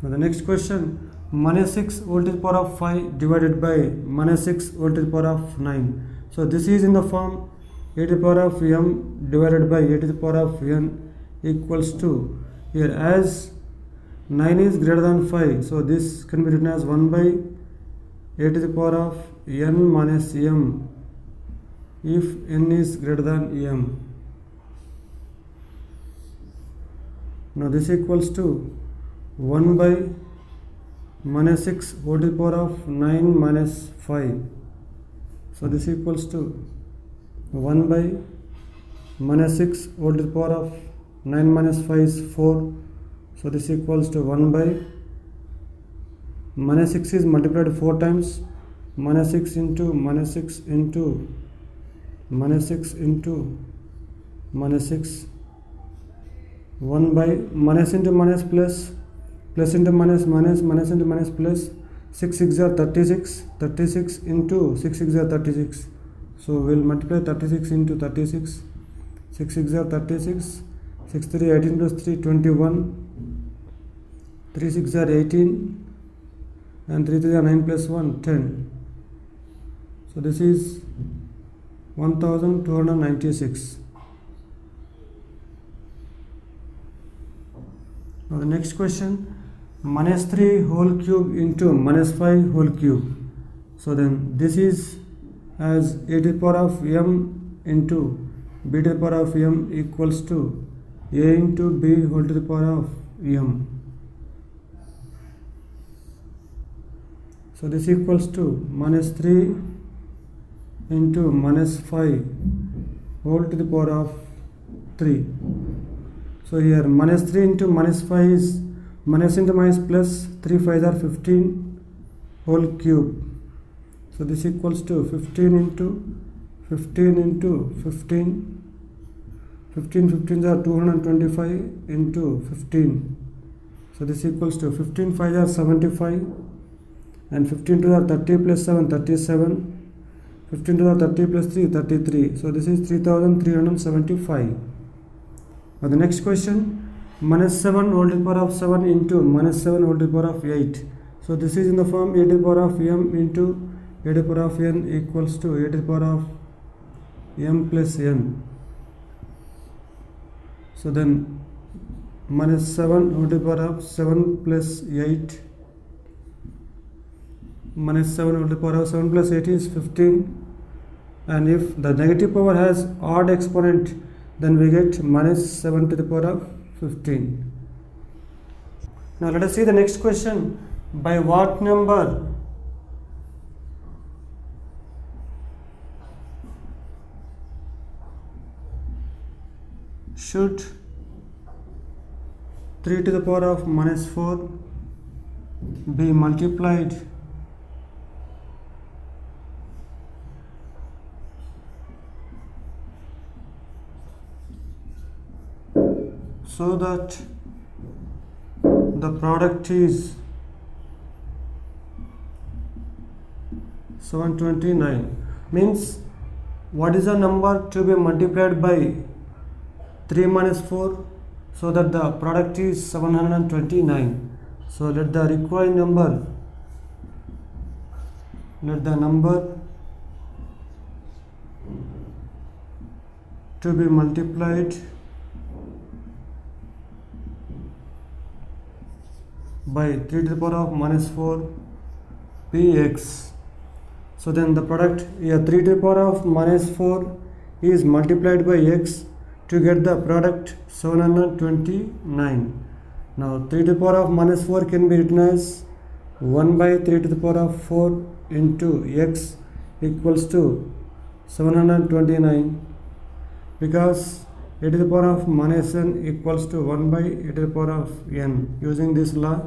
Now the next question, minus 6 whole to the power of 5 divided by minus 6 whole to the power of 9. So this is in the form a to the power of m divided by a to the power of n equals to, here as 9 is greater than 5, so this can be written as 1 by a to the power of n minus m if n is greater than m. Now this equals to 1 by minus 6 whole to the power of 9 minus 5. So this equals to 1 by minus 6 whole to the power of 9 minus 5 is 4. So this equals to 1 by minus 6 is multiplied 4 times, minus 6 into minus 6 into minus 6 into minus 6, 1 by minus into minus plus, plus into minus minus, minus into minus plus, 6 6 are 36, 36 into 6 6 are 36. So we will multiply 36 into 36, 6 6 are 36, 6 3 18 plus 3 21, 3 6 are 18, and 3 3 are 9 plus 1 10. So this is 1296. Now the next question, minus 3 whole cube into minus 5 whole cube. So then this is as a to the power of m into b to the power of m equals to a into b whole to the power of m. So this equals to minus 3 into minus 5 whole to the power of 3. So here minus 3 into minus 5 is minus into minus plus, 3 5s are 15 whole cube. So this equals to 15 into 15 into 15. 15 15s are 225 into 15. So this equals to 15 5s are 75 and 15 2s are 30 plus 7 37. 15 2s are 30 plus 3 33. So this is 3375. Now the next question, minus 7 whole to the power of 7 into minus 7 whole to the power of 8. So this is in the form a to the power of m into a to the power of n equals to a to the power of m plus n. So then minus 7 whole to the power of 7 plus 8, minus 7 whole to the power of 7 plus 8 is 15, and if the negative power has odd exponent, then we get minus 7 to the power of 15. Now let us see the next question. By what number should 3 to the power of minus 4 be multiplied so that the product is 729? Means what is the number to be multiplied by 3 minus 4 so that the product is 729? So let the required number, let the number to be multiplied by 3 to the power of minus 4 px. So then the product here 3 to the power of minus 4 is multiplied by x to get the product 729. Now 3 to the power of minus 4 can be written as 1 by 3 to the power of 4 into x equals to 729, because a to the power of minus n equals to 1 by a to the power of n. Using this law,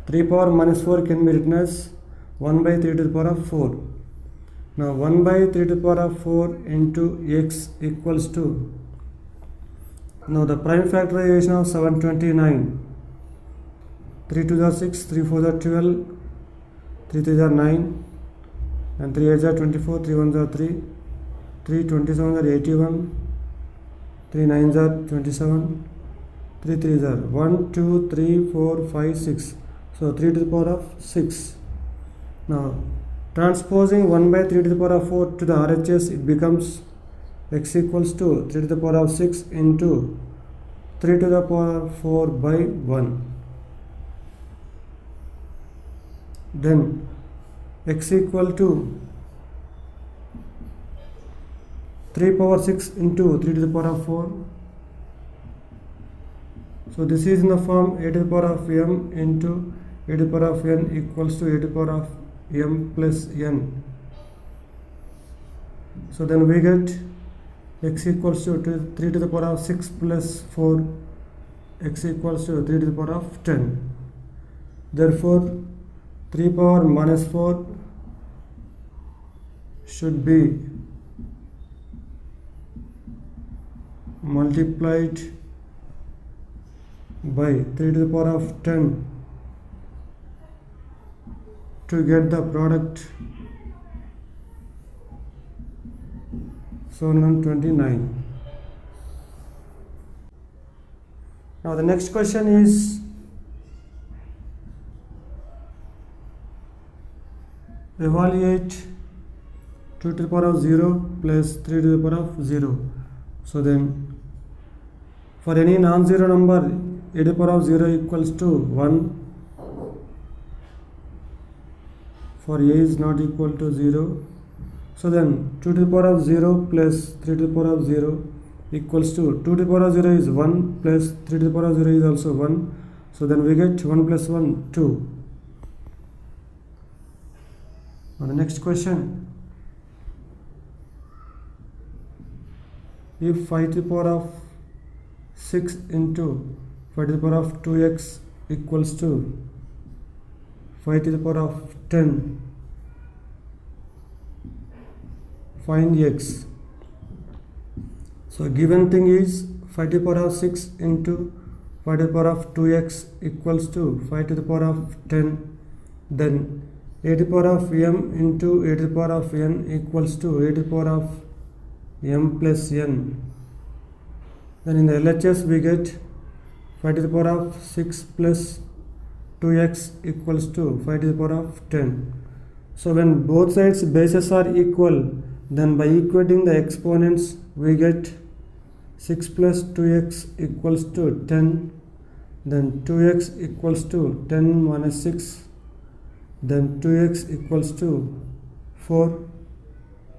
3 power minus 4 can be written as 1 by 3 to the power of 4. Now 1 by 3 to the power of 4 into x equals to, now the prime factorization of 729, 3 2s are 6, 3 4s are 12, 3 3s are 9, and 3 8s are 24, 3 1s are 3, 3 27s are 81, 3 9s are 27, 3 3s are 1 2 3 4 5 6. So 3 to the power of 6. Now transposing 1 by 3 to the power of 4 to the RHS, it becomes x equals to 3 to the power of 6 into 3 to the power of 4 by 1. Then x equal to 3 power 6 into 3 to the power of 4. So this is in the form a to the power of m into a to the power of n equals to a to the power of m plus n. So then we get x equals to 3 to the power of 6 plus 4, x equals to 3 to the power of 10. Therefore 3 power minus 4 should be multiplied by 3 to the power of 10 to get the product 729. Now the next question is, evaluate 2 to the power of 0 plus 3 to the power of 0. So then for any non-zero number a to the power of 0 equals to 1. For a is not equal to 0. So then 2 to the power of 0 plus 3 to the power of 0 equals to 2 to the power of 0 is 1 plus 3 to the power of 0 is also 1. So then we get 1 plus 1, 2. Now the next question. If 5 to the power of 6 into 5 to the power of 2x equals to 5 to the power of 10, find x. So given thing is 5 to the power of 6 into 5 to the power of 2x equals to 5 to the power of 10. Then a to the power of m into a to the power of n equals to a to the power of m plus n. Then in the LHS we get 5 to the power of 6 plus 2x equals to 5 to the power of 10. So when both sides bases are equal, then by equating the exponents we get 6 plus 2x equals to 10. Then 2x equals to 10 minus 6. Then 2x equals to 4.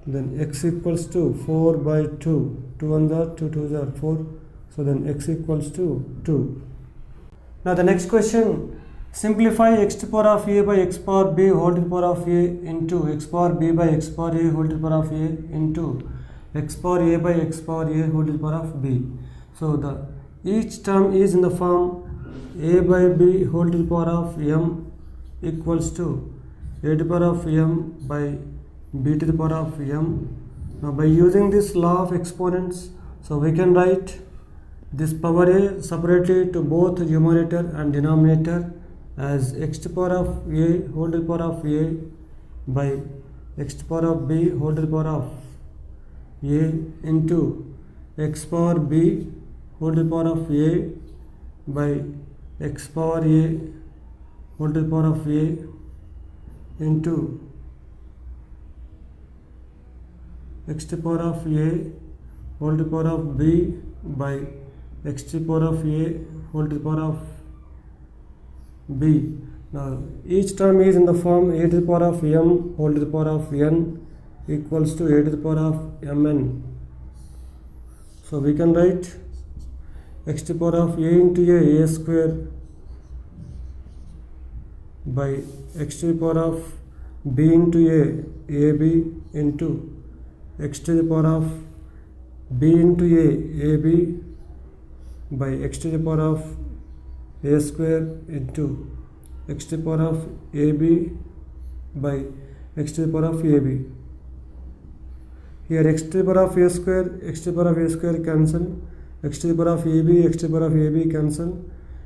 Then x equals to 4 by 2. 2 1s are 2 2s are 4. So then x equals to 2. Now the next question. Simplify x to the power of a by x power b whole to the power of a into x power b by x power a whole to the power of a into x power a by x power a whole to the power of b. So the each term is in the form a by b whole to the power of m equals to a to the power of m by b to the power of m. Now by using this law of exponents, so we can write this power a separately to both numerator and denominator as x to the power of a whole to the power of a by x to the power of b whole to the power of a into x power b whole to the power of a by x power a whole to the power of a into x to the power of a whole to the power of b by x to the power of a whole to the power of b. Now each term is in the form a to the power of m whole to the power of n equals to a to the power of mn. So we can write x to the power of a into a square by x to the power of b into a ab into x to the power of b into a ab by x to the power of a square into x to the power of ab by x to the power of ab. Here x to the power of a square, x to the power of a square cancel, x to the power of ab, x to the power of ab cancel,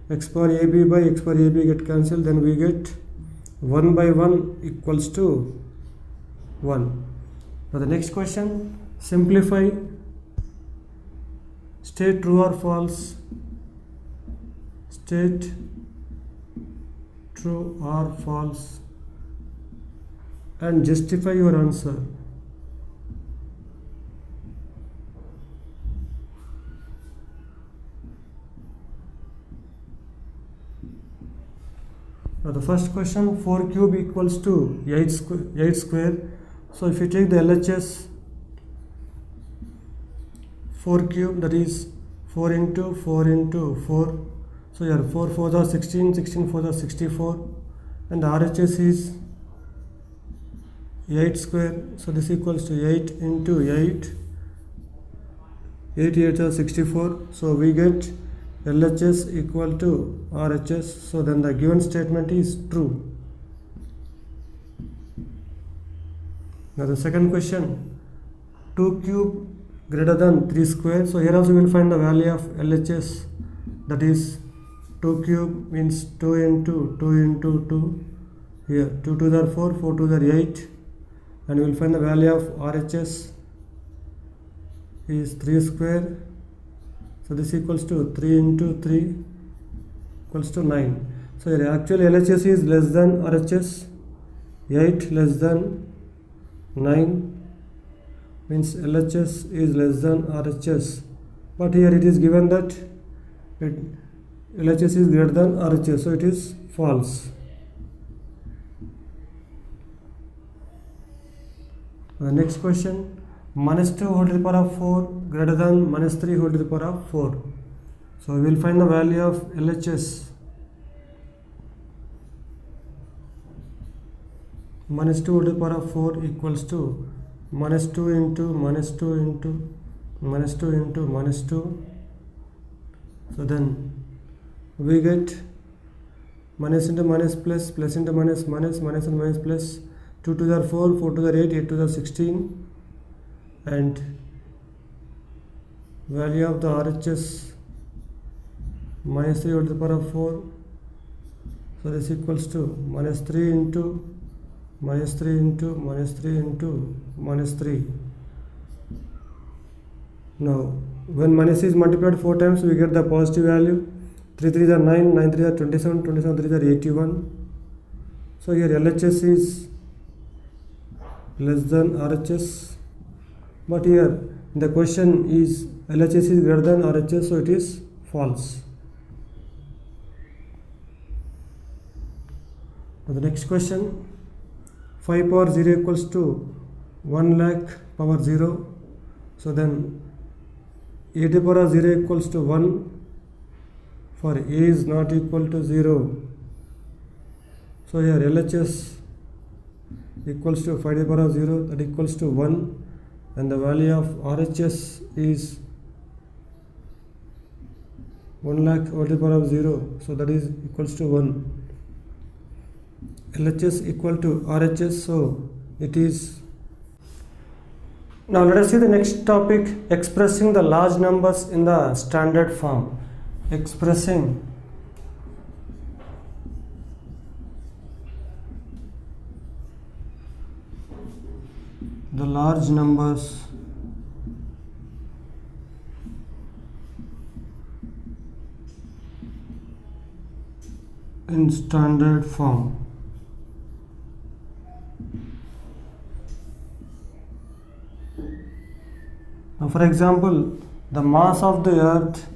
x power ab by x power ab get cancelled, then we get 1 by 1 equals to 1. Now the next question, simplify, state true or false, state true or false and justify your answer. Now the first question, 4 cube equals to 8 square. So if you take the LHS, 4 cube, that is 4 into 4 into 4. So here 4 4s are 16, 16 4s are 64, and RHS is 8 square. So this equals to 8 into 8. 8 8s are 64. So we get LHS equal to RHS. So then the given statement is true. Now the second question, 2 cube greater than 3 square. So here also we will find the value of LHS, that is 2 cube means 2 into 2 into 2. Here 2 2s are 4, 4 2s are 8, and we will find the value of RHS is 3 square. So this equals to 3 into 3 equals to 9. So here actually LHS is less than RHS. 8 less than 9 means LHS is less than RHS, but here it is given that LHS is greater than RHS, so it is false. The next question, minus 2 whole to the power of 4 greater than minus 3 whole to the power of 4. So we will find the value of LHS. Minus 2 whole to the power of 4 equals to minus 2 into minus 2 into minus 2 into minus 2. So then we get minus into minus plus, plus into minus, minus, minus and minus plus. 2 to the 4, 4 to the 8, 8 to the 16, and value of the RHS minus 3 to the power of 4. So this equals to minus 3 into minus 3 into minus 3 into minus 3. Now when minus is multiplied 4 times, we get the positive value. 3 3 are 9, 9 3 are 27, 27 3 are 81. So here LHS is less than RHS, but here the question is LHS is greater than RHS, so it is false. Now the next question, 5 power 0 equals to 1 lakh power 0. So then a to the power of 0 equals to 1 for a is not equal to 0. So here LHS equals to 5 to the power of 0, that equals to 1, and the value of RHS is 1 lakh over to the power of 0, so that is equals to 1. LHS equal to RHS, so it is. Now let us see the next topic, expressing the large numbers in the standard form. Expressing the large numbers in standard form. Now for example, the mass of the earth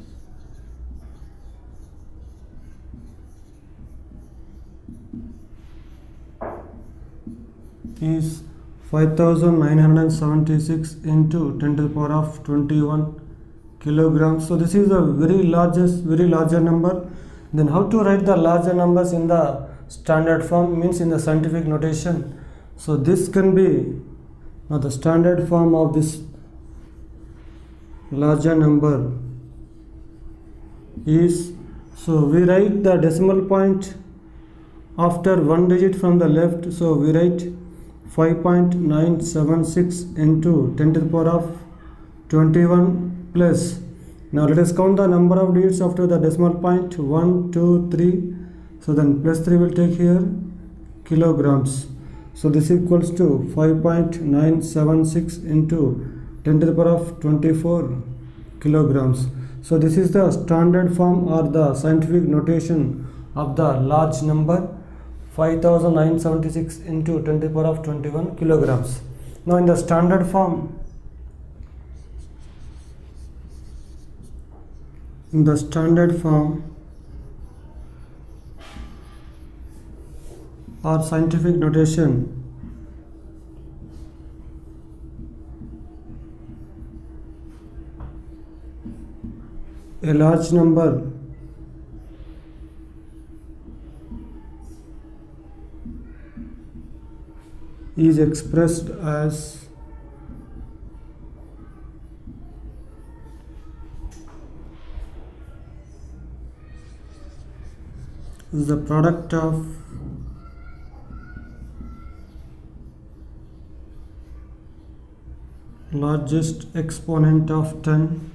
is 5976 into 10 to the power of 21 kilograms. So this is the very larger number. Then how to write the larger numbers in the standard form, means in the scientific notation. So this can be the standard form of this larger number is, so we write the decimal point after one digit from the left, so we write 5.976 into 10 to the power of 21 plus. Now let us count the number of digits after the decimal point, 1, 2, 3. So then plus 3 will take here, kilograms. So this equals to 5.976 into 10 to the power of 24 kilograms. So this is the standard form or the scientific notation of the large number, 5976 into 10 to the power of 21 kilograms. Now in the standard form, or scientific notation, a large number is expressed as the product of largest exponent of 10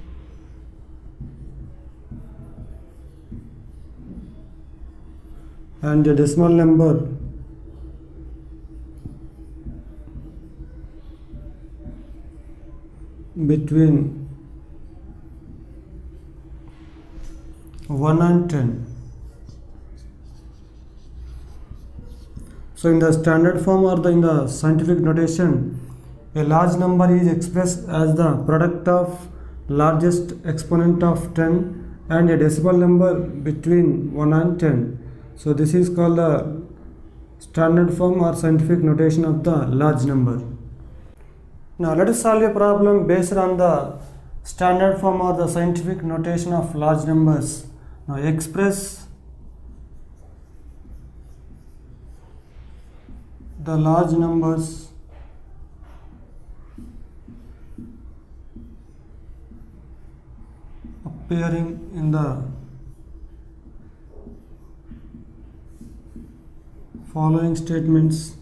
and a decimal number between 1 and 10. So in the standard form or in the scientific notation, a large number is expressed as the product of largest exponent of 10 and a decimal number between 1 and 10. So this is called the standard form or scientific notation of the large number. Now let us solve a problem based on the standard form or the scientific notation of large numbers. Now express the large numbers appearing in the following statements.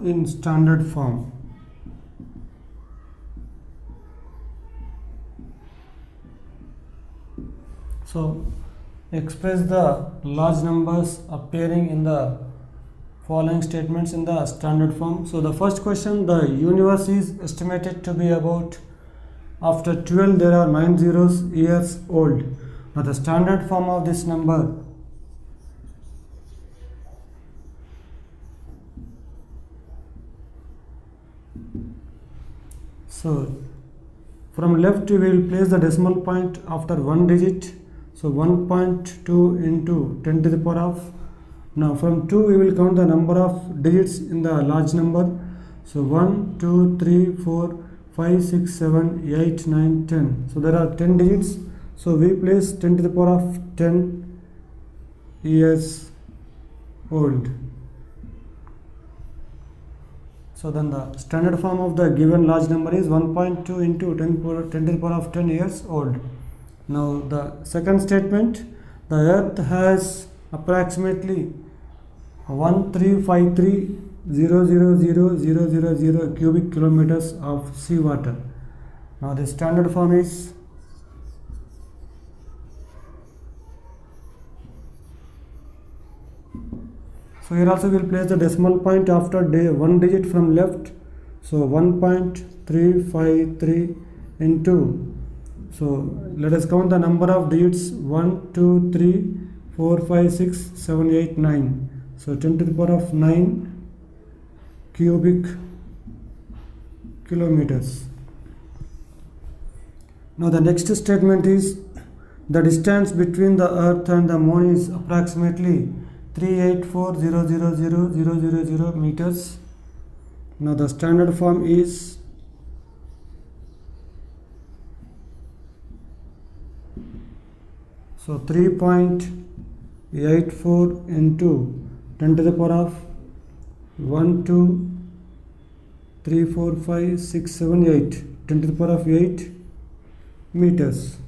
In standard form. So express the large numbers appearing in the following statements in the standard form. So the first question, the universe is estimated to be about, after 12 there are 9 zeros years old. Now the standard form of this number, so from left we will place the decimal point after one digit. So 1.2 into 10 to the power of. Now from 2 we will count the number of digits in the large number. So 1, 2, 3, 4, 5, 6, 7, 8, 9, 10. So there are 10 digits. So we place 10 to the power of 10 years old. So then the standard form of the given large number is 1.2 into 10 to the power of 10 years old. Now the second statement, the earth has approximately 135300000 cubic kilometers of seawater. Now the standard form is, so here also we will place the decimal point after one digit from left. So 1.353 into, so let us count the number of digits, 1, 2, 3, 4, 5, 6, 7, 8, 9. So 10 to the power of 9 cubic kilometers. Now the next statement is, the distance between the earth and the moon is approximately 384,000,000 meters. Now the standard form is, so 3.84 into 10 to the power of 1, 2, 3, 4, 5, 6, 7, 8, 10 to the power of 8 meters.